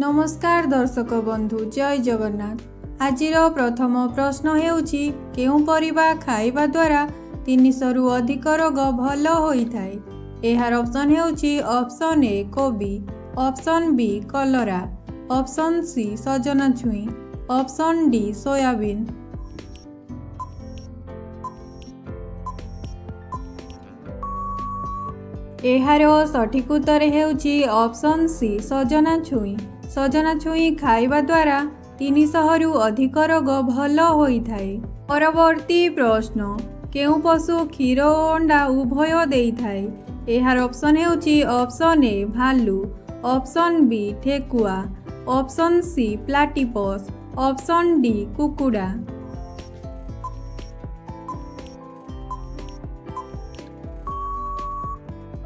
नमस्कार दर्शक बंधु जय जगन्नाथ। आजिर प्रथम प्रश्न हेउछि केउ परिबा खाइबा द्वारा 300 रु अधिक रोग भल होइथाय। एहार ऑप्शन हेउछि ऑप्शन ए कोबी, ऑप्शन बी कलरा, ऑप्शन सी सजना छुई, ऑप्शन डी सोयाबीन। एहार सठिक उत्तर हेउछि ऑप्शन सी सजना छुई। सजना छुई खाइबा द्वारा 300 रु अधिक रोग भल होइथाय। परवर्ती प्रश्न केउ पशु क्षीर और अंडा उभय देइथाय। एहार ऑप्शन हेउछि ऑप्शन ए भालू, ऑप्शन बी ठेकुआ, option C platypus, option D कुकुड़ा।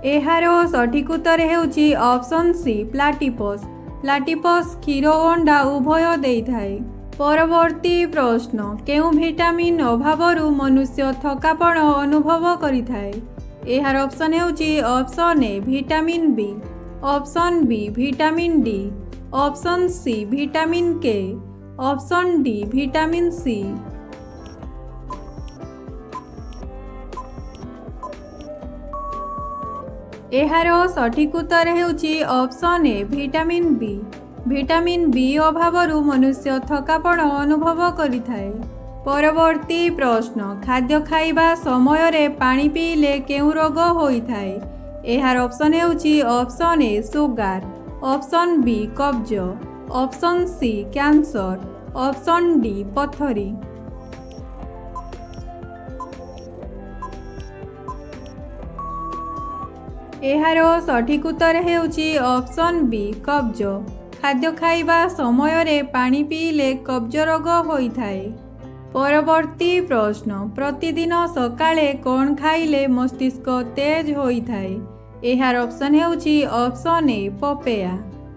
एहार सठिक उत्तर हेउछि ऑप्शन सी प्लाटिपस। प्लाटिपस क्षीर और अंडा उभय देइथाय। परवर्ती प्रश्न केउ विटामिन अभावरु मनुष्य थकापण अनुभव करिथाय। एहार ऑप्शन हेउछि option A vitamin B, option B vitamin D, option C vitamin K, option D vitamin C. एहार सठिक उत्तर हेउछि option A vitamin B. Vitamin B अभावरु मनुष्य थकापण अनुभव करिथाय। परवर्ती प्रश्न खाद्य खाइबा समय रे पानी पीले केउ रोग होइथाय। एहार ऑप्शन हेउछि option A sugar, option B कब्ज, option C cancer, option D पथरी। एहार सठिक उत्तर हेउछि ऑप्शन बी कब्ज। खाद्य खाइबा समय रे पानी पीले कब्ज रोग होइथाय। परवर्ती प्रश्न प्रतिदिन सकाळे कोन खाइले मस्तिष्क तेज होइथाय। एहार ऑप्शन हेउछि option A papaya,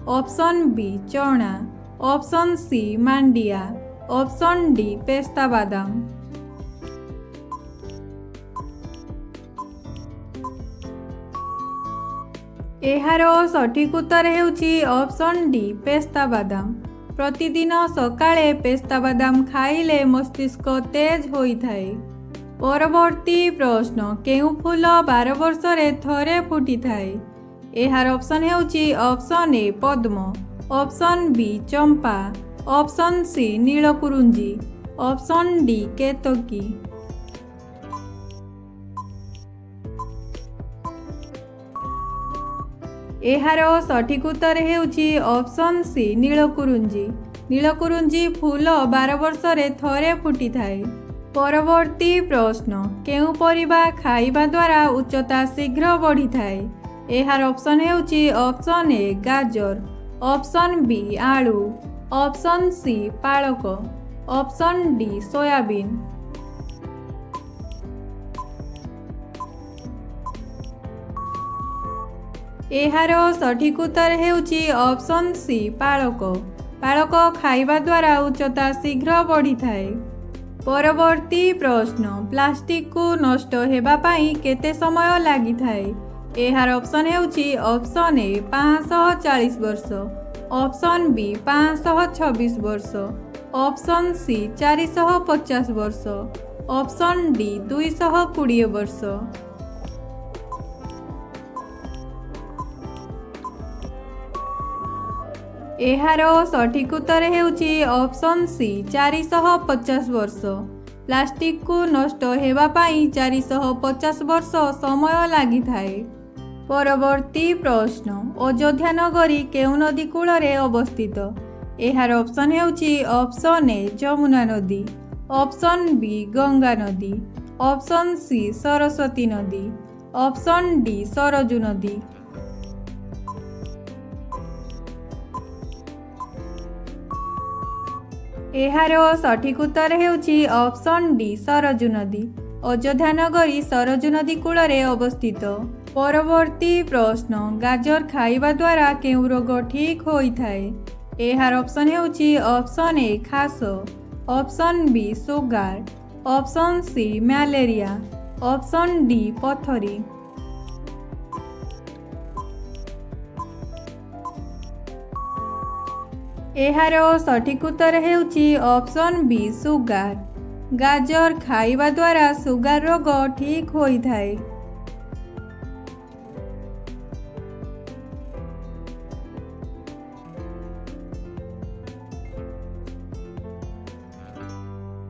option B चना, ऑप्शन सी मांडिया, ऑप्शन डी पेस्ता बादाम। एहार सठिक उत्तर हेउछि ऑप्शन डी पेस्ता बादाम। प्रतिदिन सकाळे पेस्ता बादाम खाइले मस्तिष्क तेज होइथाय। परवर्ती प्रश्न केउ फूल 12 वर्ष रे थरे फुटिथाय। एहार ऑप्शन हेउछि ऑप्शन ए पद्म, ऑप्शन बी चंपा, option C Neelakurinji, option D केतकी। एहार सठिक उत्तर हेउछि ऑप्शन सी नीलकुरुंजी। नीलकुरुंजी फूल 12 वर्ष रे थरे फुटिथाय। परवर्ती प्रश्न केउ परिबा खाइबा द्वारा उच्चता शीघ्र बढ़िथाय। एहार ऑप्शन हेउछि ऑप्शन ए गाजर, ऑप्शन बी आलू, ऑप्शन सी पालक, ऑप्शन डी सोयाबीन। एहार सठिक उत्तर हेउछि ऑप्शन सी पालक। पालक खाइबा द्वारा उच्चता शीघ्र बढ़िथाय। परवर्ती प्रश्न प्लास्टिक को नष्ट हेबा पई केते समय लागिथाय। एहार ऑप्शन हेउछि ऑप्शन ए 540 वर्ष, ऑप्शन बी 526 वर्ष, ऑप्शन सी 450 वर्ष, ऑप्शन डी 220 वर्ष। एहार सठिक उत्तर हेउछि ऑप्शन सी 450 वर्ष। प्लास्टिक को नष्ट हेबा पई 450 वर्ष समय लागिथाय। परवर्ती प्रश्न अयोध्या नगरी केउ नदी कूल रे अवस्थित। एहार ऑप्शन हेउछि ऑप्शन ए जमुना नदी, ऑप्शन बी गंगा नदी, ऑप्शन सी सरस्वती नदी, ऑप्शन डी सरजू नदी। एहार सठिक उत्तर हेउछि ऑप्शन डी सरजू नदी। अयोध्या नगरी सरजू नदी कूल रे अवस्थित। परवर्ती प्रश्न गाजर खाइबा द्वारा केउ रोग ठीक होइथाय। एहार ऑप्शन हेउछि ऑप्शन ए खास, option B sugar, option C malaria, option D पथरी। ଏହାର ସଠିକ୍ ଉତ୍ତର ହେଉଛି ଅପସନ୍ ବି ସୁଗାର। ଗାଜର ଖାଇବା ଦ୍ୱାରା ସୁଗାର ରୋଗ ଠିକ୍ ହୋଇଥାଏ।